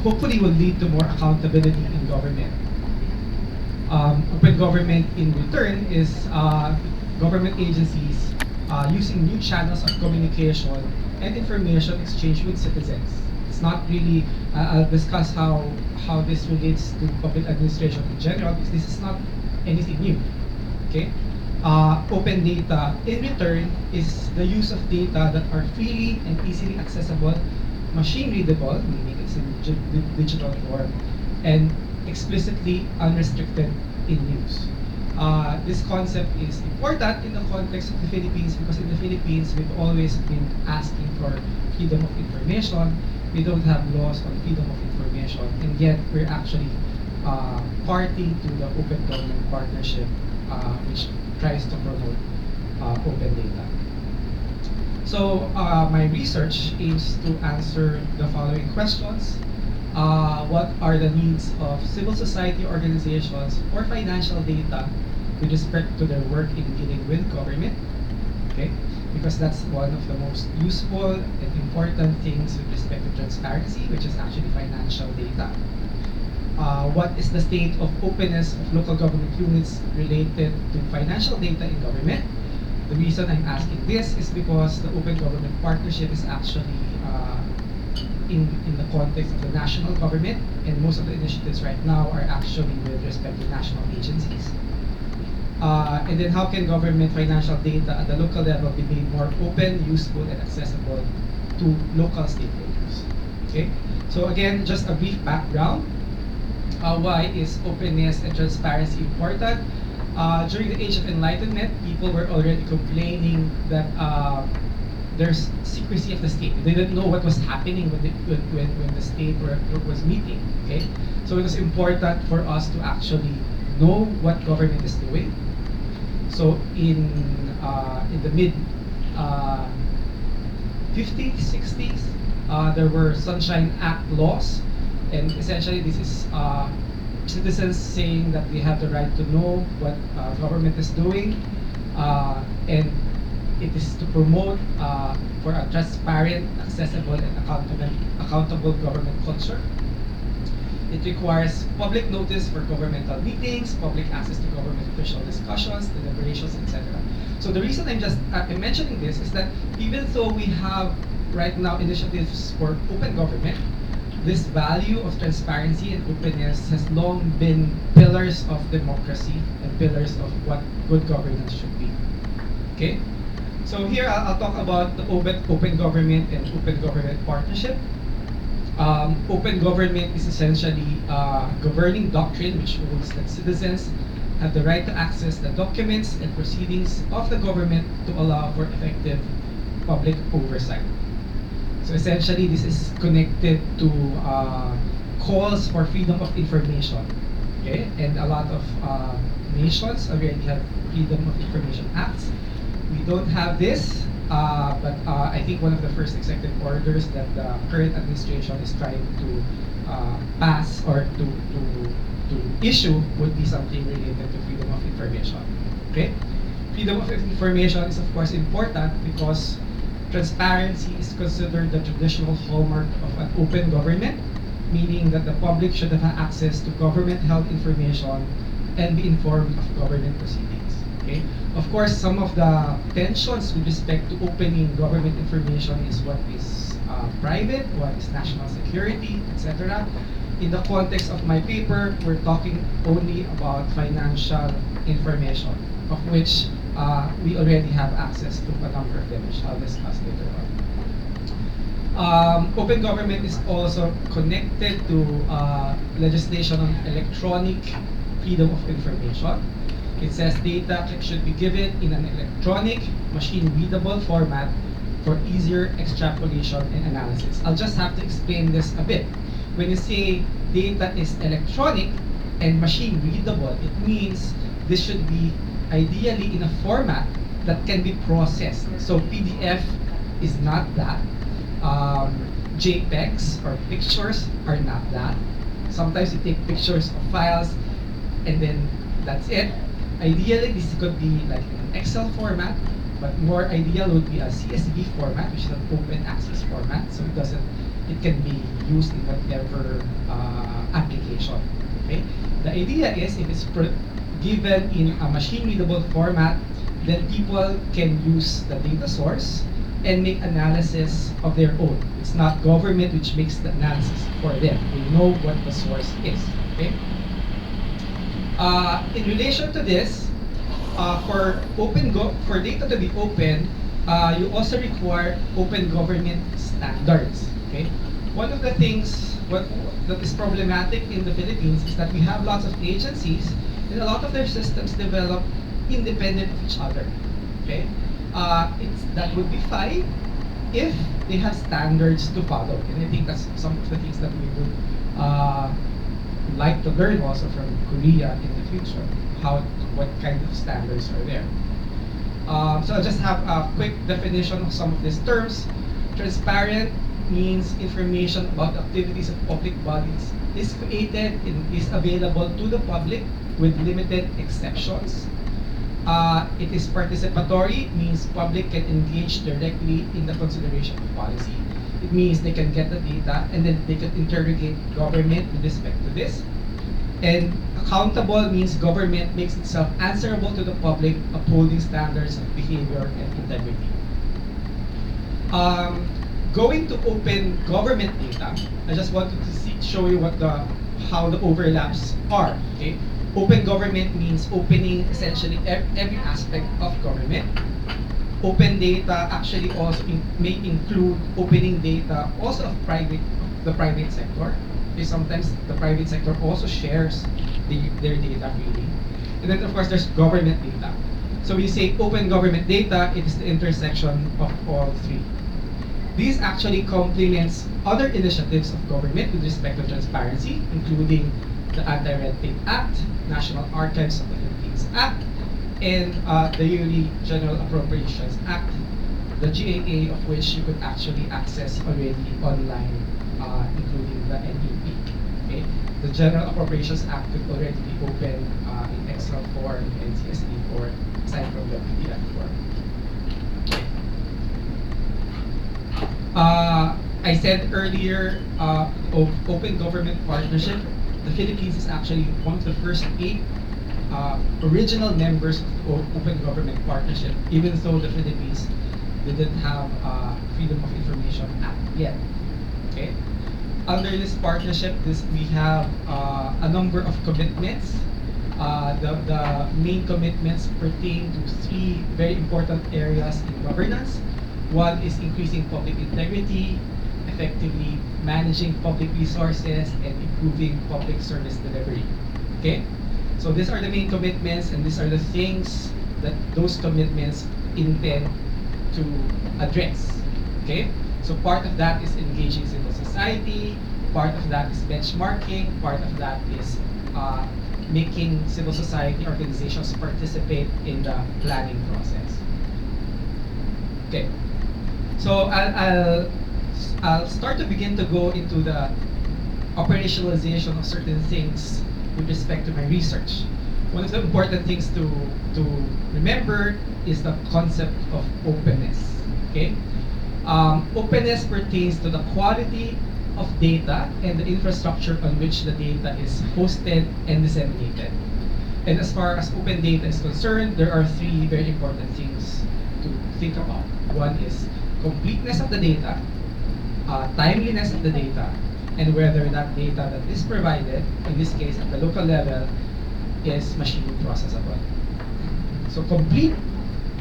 hopefully will lead to more accountability in government. Open government in return is government agencies using new channels of communication and information exchange with citizens. It's not really, I'll discuss how this relates to public administration in general, because this is not anything new. Okay? Open data in return is the use of data that are freely and easily accessible, machine readable, meaning it's in digital form, and explicitly unrestricted in use. This concept is important in the context of the Philippines, because in the Philippines we've always been asking for freedom of information. We don't have laws on freedom of information, and yet we're actually party to the Open Government Partnership, which tries to promote open data. So my research aims to answer the following questions. What are the needs of civil society organizations for financial data with respect to their work in dealing with government? Okay, because that's one of the most useful and important things with respect to transparency, which is actually financial data. What is the state of openness of local government units related to financial data in government? The reason I'm asking this is because the Open Government Partnership is actually in the context of the national government, and most of the initiatives right now are actually with respect to national agencies. And then how can government financial data at the local level be made more open, useful, and accessible to local stakeholders? Okay, so again, just a brief background. Why is openness and transparency important? During the Age of Enlightenment, people were already complaining that there's secrecy of the state. They didn't know what was happening when the state was meeting. Okay, so it was important for us to actually know what government is doing. So in the mid 50s, 60s, there were Sunshine Act laws, and essentially this is citizens saying that they have the right to know what government is doing, and it is to promote for a transparent, accessible, and accountable government culture. It requires public notice for governmental meetings, public access to government official discussions, deliberations, etc. So the reason I'm mentioning this is that even though we have right now initiatives for open government, this value of transparency and openness has long been pillars of democracy and pillars of what good governance should be. Okay? So here I'll talk about the open government and open government partnership. Open government is essentially governing doctrine which holds that citizens have the right to access the documents and proceedings of the government to allow for effective public oversight. So essentially, this is connected to calls for freedom of information. Okay, and a lot of nations already have freedom of information acts. We don't have this, but I think one of the first executive orders that the current administration is trying to pass or to issue would be something related to freedom of information. Okay, freedom of information is of course important because transparency is considered the traditional hallmark of an open government, meaning that the public should have access to government-held information and be informed of government proceedings. Okay? Of course, some of the tensions with respect to opening government information is what is private, what is national security, etc. In the context of my paper, we're talking only about financial information, of which we already have access to a number of them, which I'll discuss later on. Open government is also connected to legislation on electronic freedom of information. It says data should be given in an electronic, machine-readable format for easier extrapolation and analysis. I'll just have to explain this a bit. When you say data is electronic and machine-readable, it means this should be ideally in a format that can be processed. So PDF is not that. JPEGs or pictures are not that. Sometimes you take pictures of files and then that's it. Ideally, this could be like an Excel format, but more ideal would be a CSV format, which is an open access format. So it can be used in whatever communication. Okay? The idea is if it's given in a machine-readable format, then people can use the data source and make analysis of their own. It's not government which makes the analysis for them. They know what the source is. Okay? In relation to this, for data to be open, you also require open government standards. Okay? One of the things that is problematic in the Philippines is that we have lots of agencies and a lot of their systems develop independent of each other. Okay? That would be fine if they have standards to follow. And I think that's some of the things that we would like to learn also from Korea in the future. What kind of standards are there? So I'll just have a quick definition of some of these terms. Transparent means information about the activities of public bodies is created and is available to the public with limited exceptions. It is participatory, means public can engage directly in the consideration of policy. It means they can get the data and then they can interrogate government with respect to this. And accountable means government makes itself answerable to the public, upholding standards of behavior and integrity. Going to open government data, I just wanted to show you how the overlaps are. Okay? Open government means opening essentially every aspect of government. Open data actually also may include opening data also of the private sector. Okay, sometimes the private sector also shares their data freely. And then of course there's government data. So when you say open government data, it is the intersection of all three. These actually complements other initiatives of government with respect to transparency, including the Anti-Red Tape Act, National Archives of the Philippines Act, and the Yearly General Appropriations Act, the GAA of which you could actually access already online, including the NEP. Okay? The General Appropriations Act could already be open in Excel form and CSV form, aside from the PDF form. I said earlier, open government partnership. The Philippines is actually one of the first 8 original members of the Open Government Partnership, even though the Philippines didn't have Freedom of Information Act yet. Okay. Under this partnership, we have a number of commitments. The main commitments pertain to 3 very important areas in governance. One is increasing public integrity, effectively managing public resources, and improving public service delivery. Okay? So these are the main commitments, and these are the things that those commitments intend to address. Okay? So part of that is engaging civil society, part of that is benchmarking, part of that is making civil society organizations participate in the planning process. Okay. So I'll start to begin to go into the operationalization of certain things with respect to my research. One of the important things to remember is the concept of openness. Okay, openness pertains to the quality of data and the infrastructure on which the data is hosted and disseminated. And as far as open data is concerned, there are 3 very important things to think about. One is completeness of the data, timeliness of the data, and whether that data that is provided, in this case at the local level, is machine processable. So complete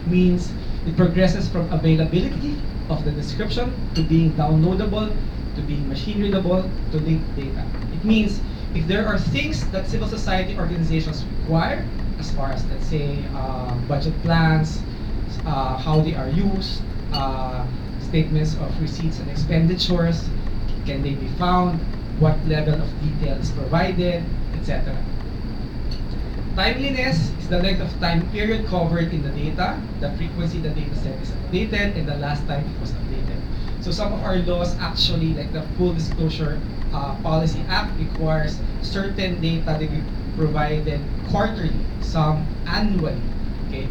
means it progresses from availability of the description to being downloadable, to being machine readable, to linked data. It means if there are things that civil society organizations require, as far as let's say budget plans, how they are used, statements of receipts and expenditures, can they be found, what level of detail is provided, etc. Timeliness is the length of time period covered in the data, the frequency the data set is updated, and the last time it was updated. So some of our laws actually, like the Full Disclosure Policy Act, requires certain data to be provided quarterly, some annually. Okay.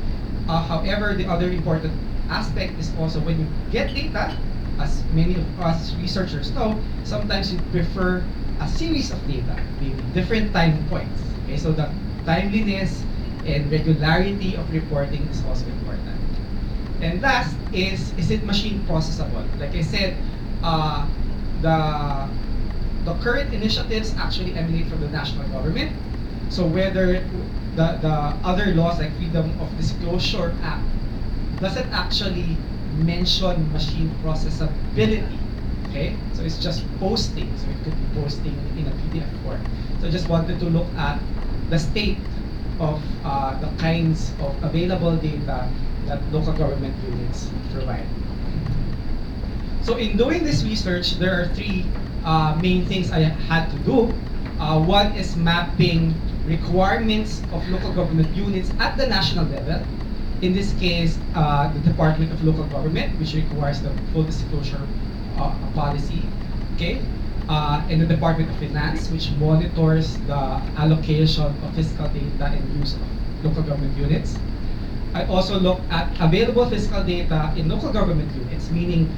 However, the other important aspect is also when you get data, as many of us researchers know, sometimes you prefer a series of data with different time points. Okay, so the timeliness and regularity of reporting is also important. And last is it machine processable? Like I said, the the current initiatives actually emanate from the national government. So whether the other laws like Freedom of Disclosure Act doesn't actually mention machine processability. Okay, so it's just posting. So it could be posting in a PDF form. So I just wanted to look at the state of the kinds of available data that local government units provide. So in doing this research, there are three main things I had to do. One is mapping requirements of local government units at the national level. In this case, the Department of Local Government, which requires the full disclosure policy, okay? And the Department of Finance, which monitors the allocation of fiscal data and use of local government units. I also looked at available fiscal data in local government units, meaning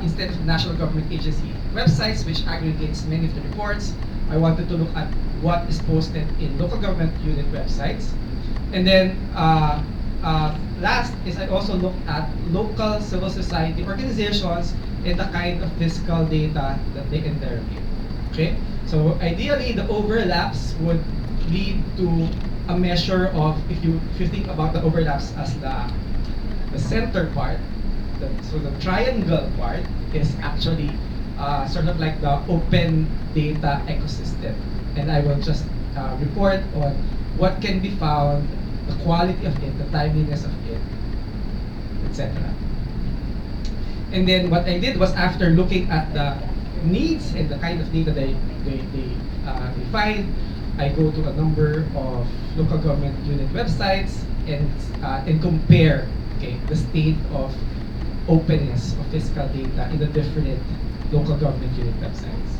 instead of national government agency websites, which aggregates many of the reports, I wanted to look at what is posted in local government unit websites. And then last is I also looked at local civil society organizations and the kind of fiscal data that they interrogate. Okay? So ideally, the overlaps would lead to a measure of, if you think about the overlaps as the center part, so the triangle part is actually sort of like the open data ecosystem. And I will just report on what can be found, the quality of it, the timeliness of it, etc. And then what I did was, after looking at the needs and the kind of data they find, I go to a number of local government unit websites and compare, okay, the state of openness of fiscal data in the different local government unit websites.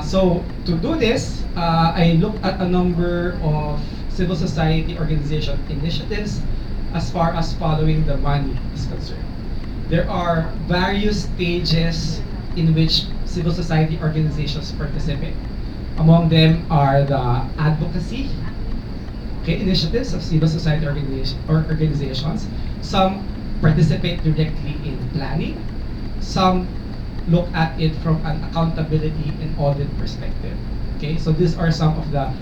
So to do this, I looked at a number of civil society organization initiatives as far as following the money is concerned. There are various stages in which civil society organizations participate. Among them are the advocacy, okay, initiatives of civil society organizations. Some participate directly in planning. Some look at it from an accountability and audit perspective. Okay, so these are some of the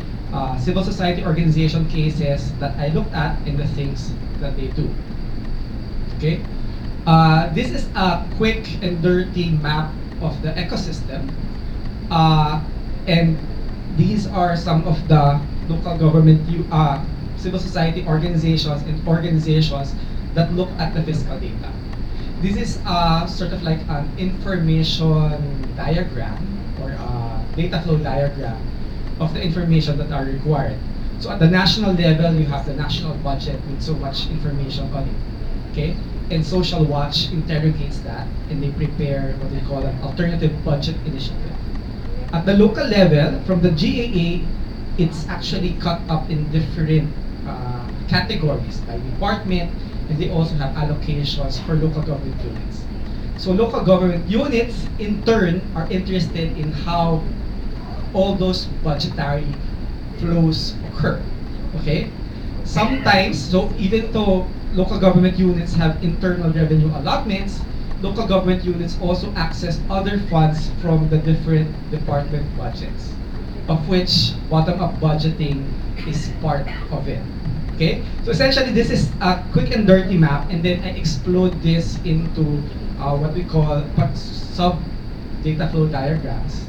civil society organization cases that I looked at and the things that they do. Okay, this is a quick and dirty map of the ecosystem, and these are some of the local government civil society organizations and organizations that look at the fiscal data. This is sort of like an information diagram or a data flow diagram of the information that are required. So at the national level, you have the national budget with so much information on it, okay? And Social Watch interrogates that, and they prepare what they call an alternative budget initiative. At the local level, from the GAA, it's actually cut up in different categories by department, and they also have allocations for local government units. So local government units, in turn, are interested in how all those budgetary flows occur. Okay? Sometimes, so even though local government units have internal revenue allotments, local government units also access other funds from the different department budgets, of which bottom-up budgeting is part of it. Okay? So essentially, this is a quick and dirty map, and then I explode this into what we call sub-data flow diagrams.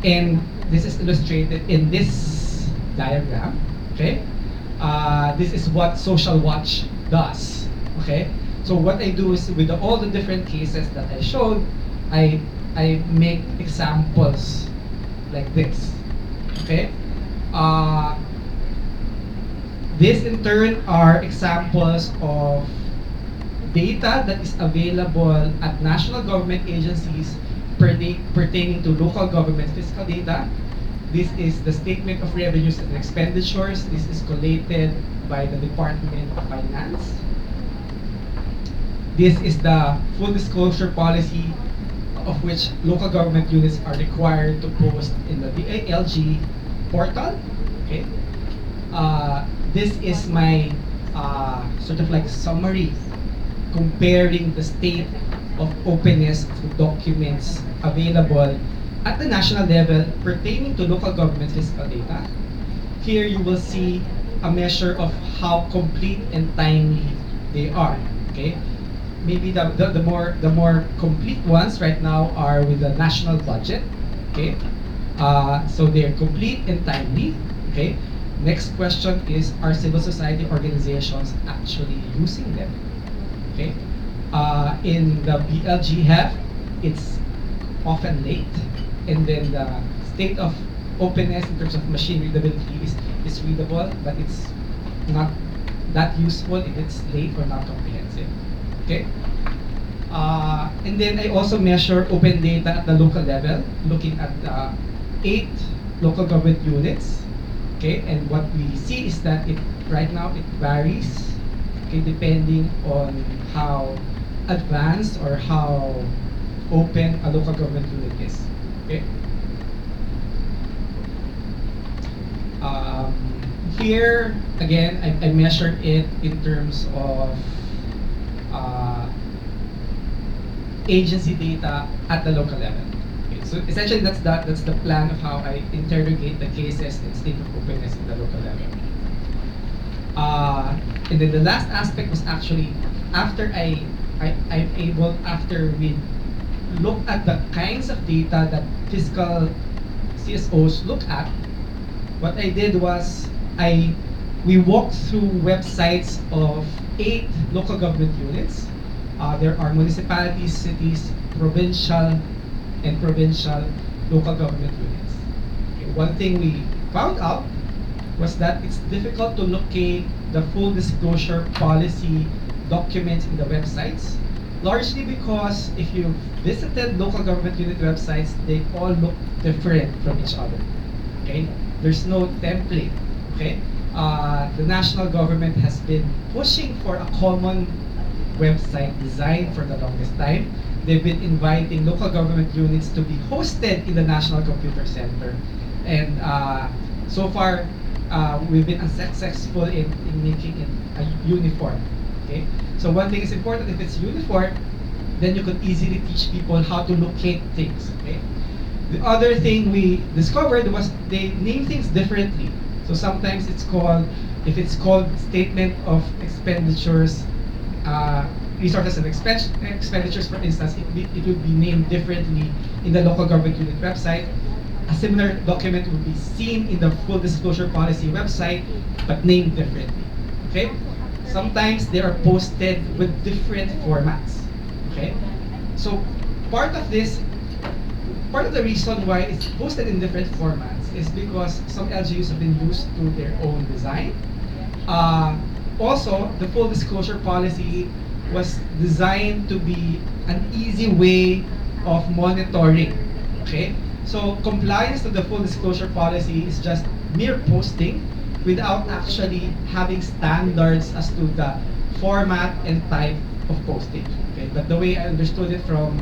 And this is illustrated in this diagram. Okay? This is what Social Watch does. Okay? So what I do is, with all the different cases that I showed, I make examples like this. Okay? This in turn are examples of data that is available at national government agencies pertaining to local government fiscal data. This is the Statement of Revenues and Expenditures. This is collated by the Department of Finance. This is the Full Disclosure Policy of which local government units are required to post in the DILG portal. Okay, this is my sort of like summary comparing the state of openness to documents available at the national level pertaining to local government fiscal data. Here you will see a measure of how complete and timely they are. Okay, maybe the more complete ones right now are with the national budget. Okay, so they're complete and timely. Okay, next question is, are civil society organizations actually using them? Okay, in the BLG heft, it's often late, and then the state of openness in terms of machine readability is readable, but it's not that useful if it's late or not comprehensive. Okay, and then I also measure open data at the local level, looking at 8 local government units. Okay, and what we see is that right now it varies, okay, depending on how advanced or how open a local government unit is. Okay. Here again, I measured it in terms of agency data at the local level. Okay, so essentially that's the plan of how I interrogate the cases and state of openness at the local level. And then the last aspect was actually after after we look at the kinds of data that fiscal CSOs look at, what I did was we walked through websites of 8 local government units. There are municipalities, cities, provincial local government units. Okay, one thing we found out was that it's difficult to locate the full disclosure policy documents in the websites, largely because if you've visited local government unit websites, they all look different from each other. Okay, there's no template. Okay, the national government has been pushing for a common website design for the longest time. They've been inviting local government units to be hosted in the National Computer Center, and so far we've been unsuccessful in making it a uniform. Okay, so one thing is important: if it's uniform, then you could easily teach people how to locate things. Okay, the other thing we discovered was they name things differently. So sometimes if it's called statement of expenditures, resources and expenditures, for instance, it would be named differently in the local government unit website. A similar document would be seen in the full disclosure policy website, but named differently. Okay? Sometimes they are posted with different formats. Okay? So part of the reason why it's posted in different formats is because some LGUs have been used to their own design. Also, the full disclosure policy was designed to be an easy way of monitoring. Okay, so compliance to the full disclosure policy is just mere posting without actually having standards as to the format and type of posting. Okay, but the way I understood it from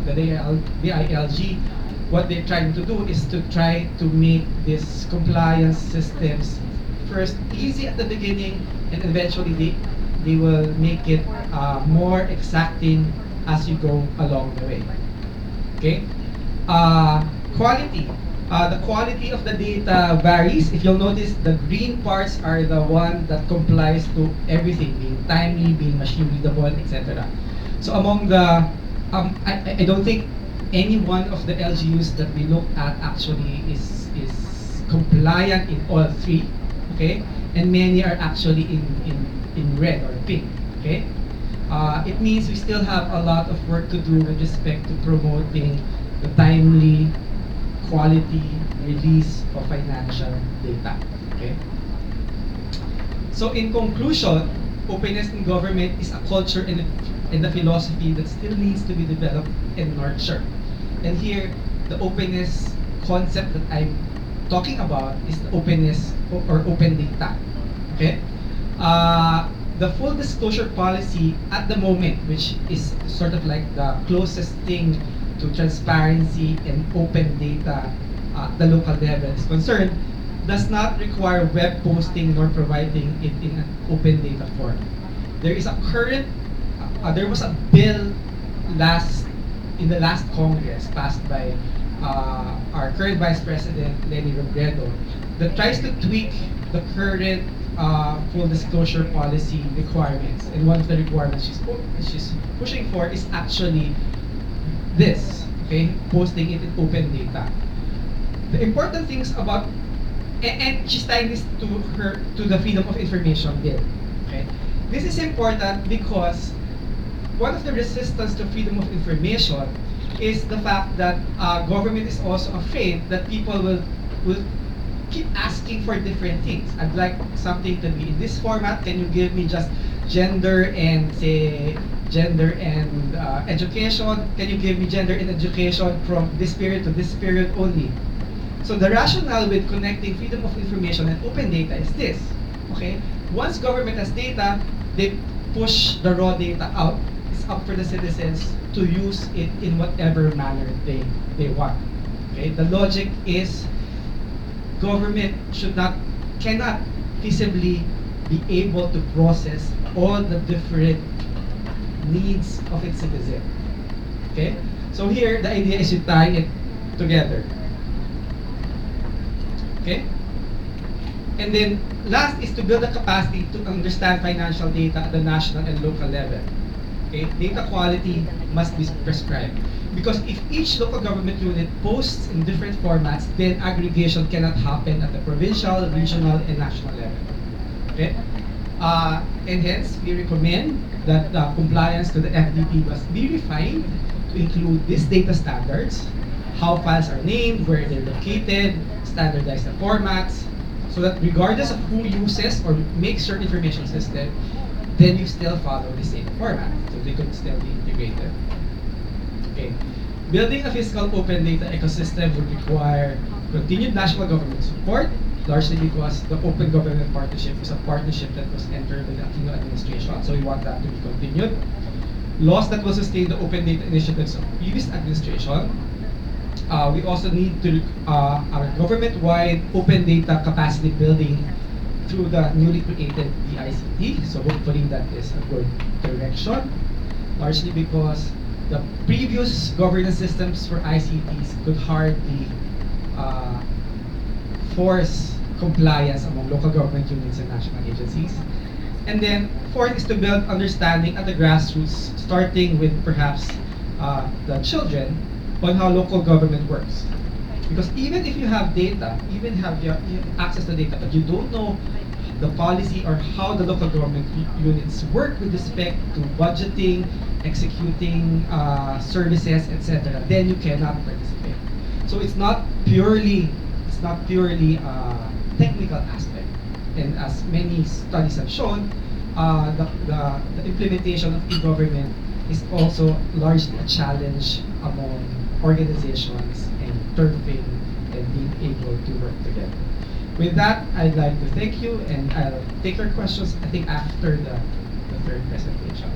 the DILG, what they're trying to do is to try to make these compliance systems first easy at the beginning, and eventually they will make it more exacting as you go along the way. Okay, quality. The quality of the data varies. If you'll notice, the green parts are the one that complies to everything, being timely, being machine readable, etc. So among the, I don't think any one of the LGUs that we look at actually is compliant in all 3. Okay, and many are actually in red or pink. Okay, it means we still have a lot of work to do with respect to promoting the timely, quality release of financial data. Okay. So in conclusion, openness in government is a culture and a philosophy that still needs to be developed and nurtured. And here, the openness concept that I'm talking about is the openness or open data. Okay. The full disclosure policy at the moment, which is sort of like the closest thing to transparency and open data at the local level is concerned, does not require web posting nor providing it in an open data form. There is a current, there was a bill in the last Congress passed by our current Vice President Lenny Robredo that tries to tweak the current full disclosure policy requirements. And one of the requirements she's pushing for is actually this, okay, posting it in open data. The important things about, and she's tying this to the Freedom of Information Bill. Okay, this is important because one of the resistance to freedom of information is the fact that government is also afraid that people will keep asking for different things. I'd like something to be in this format. Can you give me just gender and education? Can you give me gender and education from this period to this period only? So the rationale with connecting freedom of information and open data is this. Okay, once government has data, they push the raw data out. It's up for the citizens to use it in whatever manner they want. Okay, the logic is government cannot feasibly be able to process all the different needs of its citizen. Okay, so here the idea is to tie it together. Okay, and then last is to build the capacity to understand financial data at the national and local level. Okay, data quality must be prescribed because if each local government unit posts in different formats, then aggregation cannot happen at the provincial, regional, and national level. Okay, and hence we recommend that compliance to the FDP must be refined to include these data standards, how files are named, where they're located, standardize the formats, so that regardless of who uses or makes your information system, then you still follow the same format, so they could still be integrated. Okay, building a fiscal open data ecosystem would require continued national government support, largely because the Open Government Partnership is a partnership that was entered with the Aquino administration, so we want that to be continued. Laws that will sustain the open data initiatives of previous administration. We also need to our government-wide open data capacity building through the newly created DICT. So hopefully that is a good direction, largely because the previous governance systems for ICTs could hardly force compliance among local government units and national agencies. And then fourth is to build understanding at the grassroots, starting with perhaps the children, on how local government works. Because even if you have data, even have you have access to data, but you don't know the policy or how the local government units work with respect to budgeting, executing services, etc., then you cannot participate. So it's not purely technical aspect. And as many studies have shown, the implementation of e-government is also largely a challenge among organizations and turfing and being able to work together. With that, I'd like to thank you, and I'll take your questions, I think, after the third presentation.